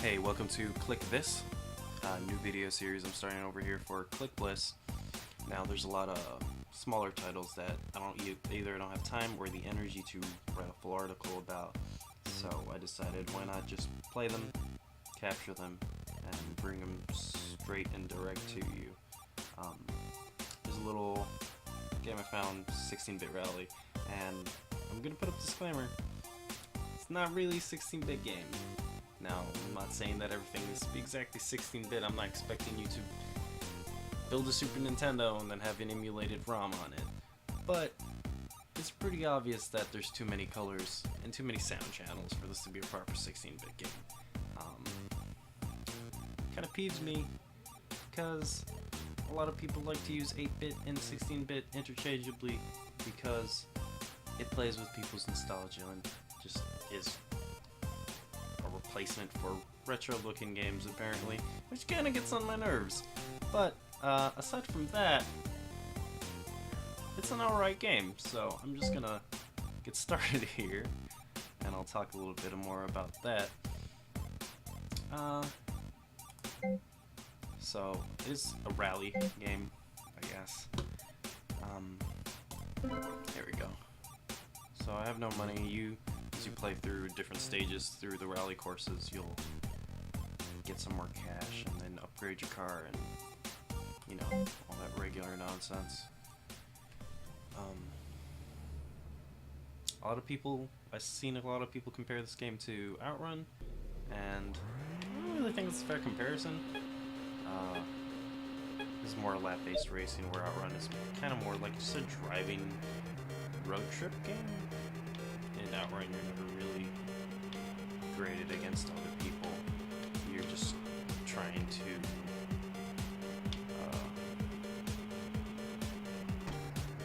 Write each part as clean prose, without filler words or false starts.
Hey, welcome to Click This, new video series I'm starting over here for Click Bliss. Now there's a lot of smaller titles that either don't have time or the energy to write a full article about, so I decided why not just play them, capture them, and bring them straight and direct to you. There's a little game I found, 16-bit Rally, and I'm gonna put up a disclaimer. It's not really a 16-bit game. Now, I'm not saying that everything needs to be exactly 16-bit. I'm not expecting you to build a Super Nintendo and then have an emulated ROM on it. But it's pretty obvious that there's too many colors and too many sound channels for this to be a proper 16-bit game. Kind of peeves me because a lot of people like to use 8-bit and 16-bit interchangeably because it plays with people's nostalgia and just is a replacement for retro-looking games, apparently, which kind of gets on my nerves. But aside from that, it's an alright game, so I'm just gonna get started here, and I'll talk a little bit more about that. So, it is a rally game, I guess. Here we go. So I have no money. As you play through different stages through the rally courses, you'll get some more cash and then upgrade your car and, you know, all that regular nonsense. I've seen a lot of people compare this game to Outrun, and I don't really think it's a fair comparison. This is more lap-based racing, where Outrun is kind of more like just a driving road trip game. In Outrun, you're never really graded against other people. You're just trying to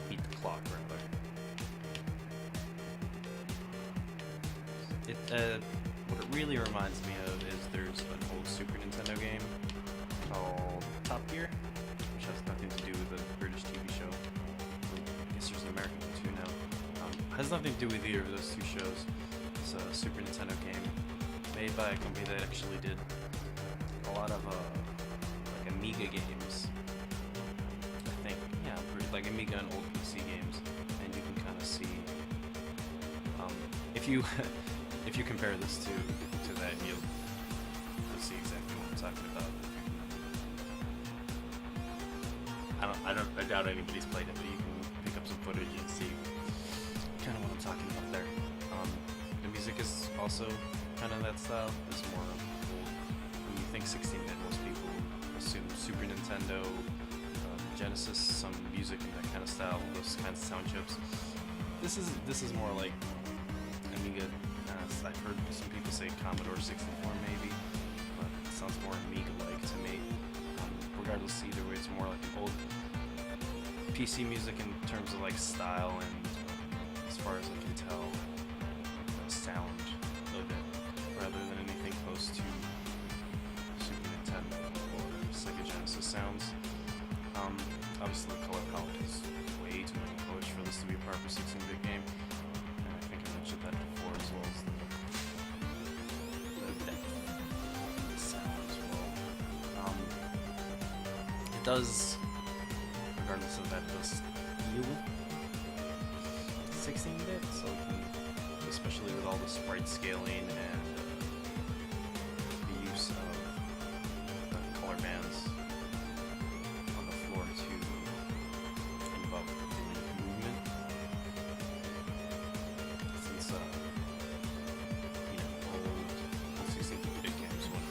beat the clock, rather. What it really reminds me of is there's an old Super Nintendo game called Top Gear, which has nothing to do with the British TV show. I guess there's an American one too now. Has nothing to do with either of those two shows. It's a Super Nintendo game made by a company that actually did a lot of like Amiga games. I think, yeah, like Amiga and old PC games, and you can kind of see if you compare this to that, you'll see exactly what I'm talking about. I doubt anybody's played it, but you can pick up some footage and see kind of what I'm talking about there. The music is also kind of that style. It's more old. When you think 16-bit, most people assume Super Nintendo, Genesis, some music in that kind of style, those kinds of sound chips. This is more like Amiga. I've heard some people say Commodore 64 maybe, but it sounds more Amiga-like to me. Regardless, either way, it's more like an old PC music in terms of like style and, as far as I can tell, the sound of it, rather than anything close to Super Nintendo or Sega Genesis sounds. Obviously the color palette is way too many colors for this to be a proper 16-bit game, and I think I mentioned that before, as well as the sound as well. It does, regardless of that, does feel 16-bit, so it can, especially with all the sprite scaling and the use of the color bands on the floor to involve the movement. Since old 16-bit games, when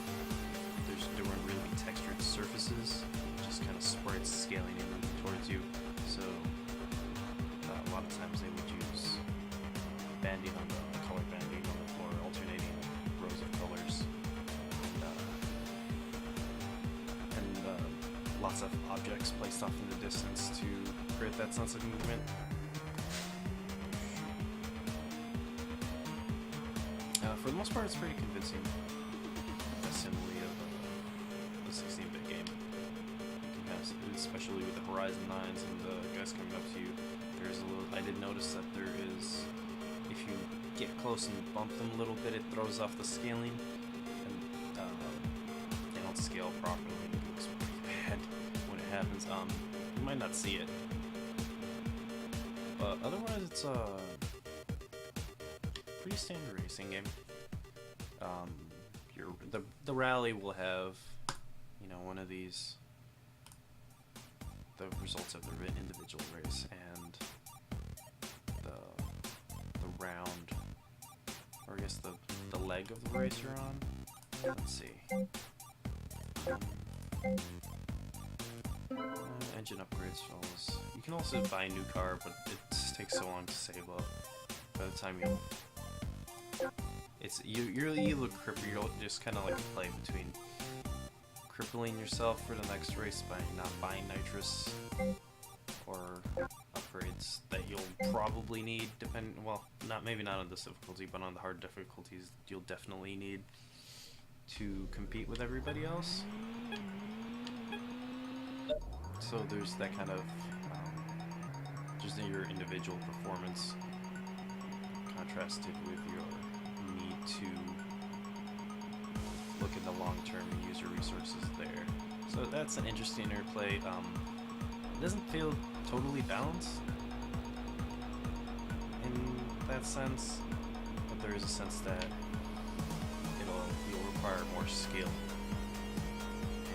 there weren't really textured surfaces, just kind of sprites scaling in towards you, so a lot of times they would use banding on the color banding on the floor, alternating rows of colors, and lots of objects placed off in the distance to create that sense of movement. For the most part, it's pretty convincing facsimile of a 16-bit game. Especially with the Horizon 9s and the guys coming up to you, I did notice that there is, if you get close and bump them a little bit, it throws off the scaling, and scale properly. It looks pretty bad when it happens. You might not see it, but otherwise it's a pretty standard racing game. The rally will have, you know, one of these, the results of the individual race, and the round, or I guess the leg of the race you're on. Let's see. Engine upgrades falls. You can also buy a new car, but it just takes so long to save up. By the time you're either you're just kind of like a play between crippling yourself for the next race by not buying nitrous or upgrades that you'll probably need, maybe not on this difficulty, but on the hard difficulties you'll definitely need to compete with everybody else. So there's that kind of just in your individual performance contrasted with your need to look at the long-term and use your resources there. So that's an interesting interplay. It doesn't feel totally balanced in that sense, but there is a sense that you'll require more skill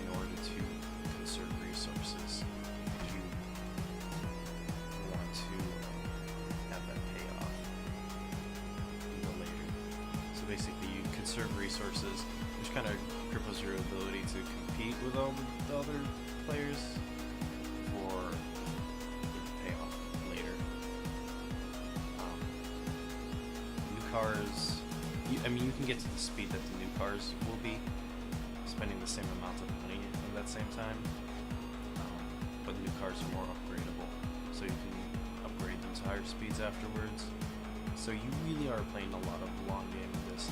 in order to conserve resources if you want to have that payoff later. So basically you conserve resources, which kind of cripples your ability to compete with all the other players for payoff later. New cars, you can get to the speed that the new cars will be, spending the same amount of money at that same time, but the new cars are more upgradable, so you can upgrade them to higher speeds afterwards. So you really are playing a lot of long game with this,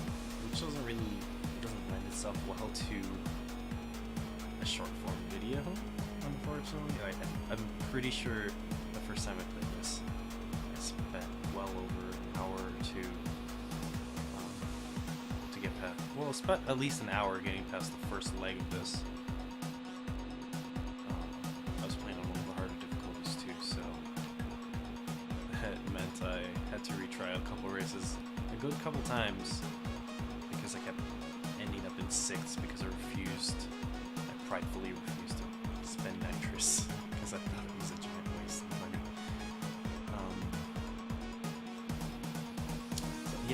which doesn't lend itself well to a short form video, unfortunately. I'm pretty sure the first time I played this, I spent well over an hour or two to get past. Well, I spent at least an hour getting past the first leg of this. I was playing on one of the harder difficulties too, so that meant I had to retry a couple races a good couple times because I kept ending up in 6th because I pridefully refused to spend nitrous because I thought it was a giant waste of money.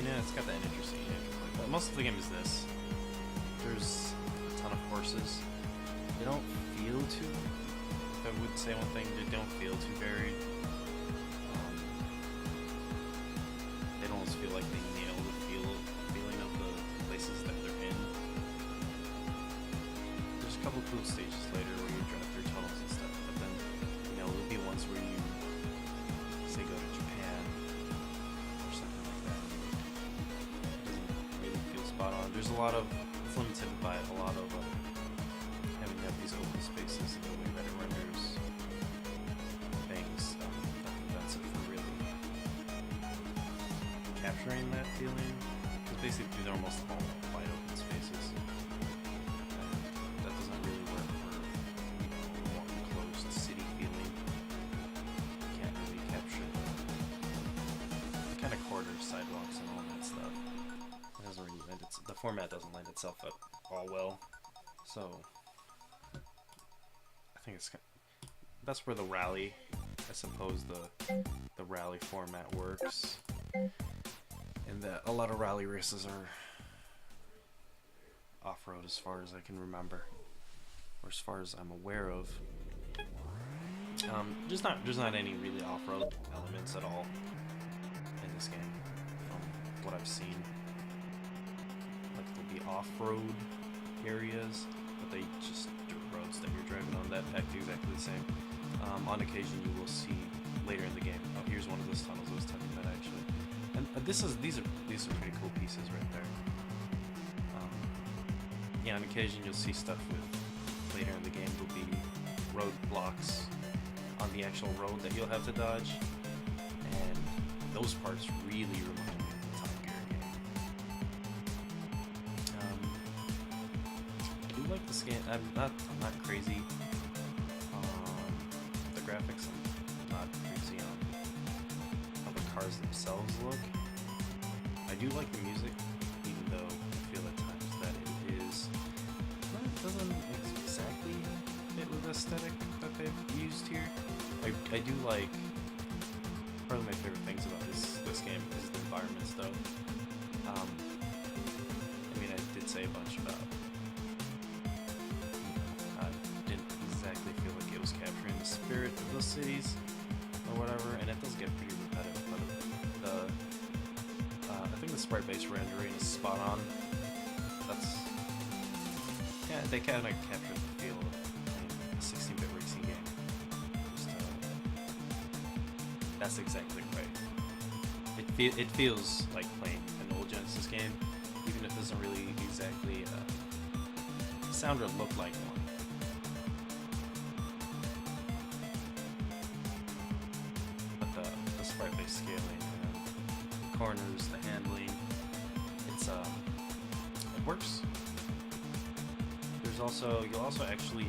It's got that interesting interplay. But most of the game is this. There's a ton of horses. They don't feel too, if I would say one thing, they don't feel too varied. They don't almost feel like they nail the feeling of the places that they're in. There's a couple cool stages later where you drive through tunnels and stuff, but then, there'll be ones where you, say, go to Japan or something like that. It doesn't really feel spot on. It's limited by a lot of having to have these open spaces and the way that it renders things. That's it for really capturing that feeling. Because basically they're almost all wide open spaces. That doesn't really work for a more enclosed city feeling. You can't really capture the kind of corridors, sidewalks, and all that stuff. It doesn't really the format doesn't lend itself up all well. So I think that's where the rally, I suppose the rally format works. And that a lot of rally races are off-road as far as I can remember, or as far as I'm aware of. There's not any really off-road elements at all in this game, from what I've seen. Like there'll be off-road areas, but they just dirt roads that you're driving on that act exactly the same. On occasion, you will see later in the game. Oh, here's one of those tunnels I was talking about actually. And these are pretty cool pieces right there. Yeah, on occasion you'll see stuff with later in the game will be roadblocks on the actual road that you'll have to dodge, and those parts really remind me of the Top Gear game. I do like this game. I'm not crazy on the graphics. I'm not crazy on how the cars themselves look. I do like the music, even though I feel at times that it doesn't exactly fit with the aesthetic that they've used here. I do like, part of my favorite things about this game is the environments, though. I mean, I did say a bunch about, I didn't exactly feel like it was capturing the spirit of those cities or whatever, and it does get pretty repetitive, but I think the sprite-based rendering is spot on. They kind of captured the feel of a 16-bit racing game. That's exactly right. It feels like playing an old Genesis game, even if it doesn't really exactly sound or look like one. But the sprite-based scaling, the corners, the handling, it works. You'll also actually,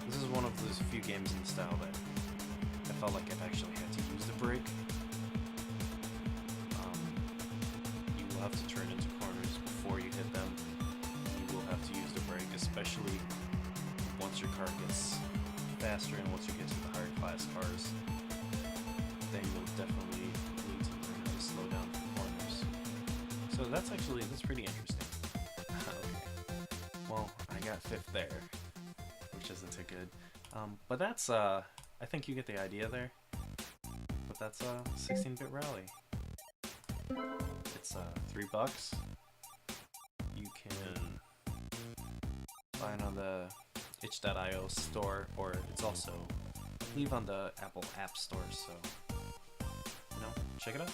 this is one of those few games in the style that I felt like I've actually had to use the brake. You will have to turn into corners before you hit them. You will have to use the brake, especially once your car gets faster and once you get to the higher class cars. Then you'll definitely need to learn how to slow down for corners. So that's pretty interesting. Well, I got 5th there, which isn't too good. But that's, I think you get the idea there. But that's 16-bit Rally. It's $3. You can find on the itch.io store, or it's also, I believe, on the Apple App Store, so, check it out.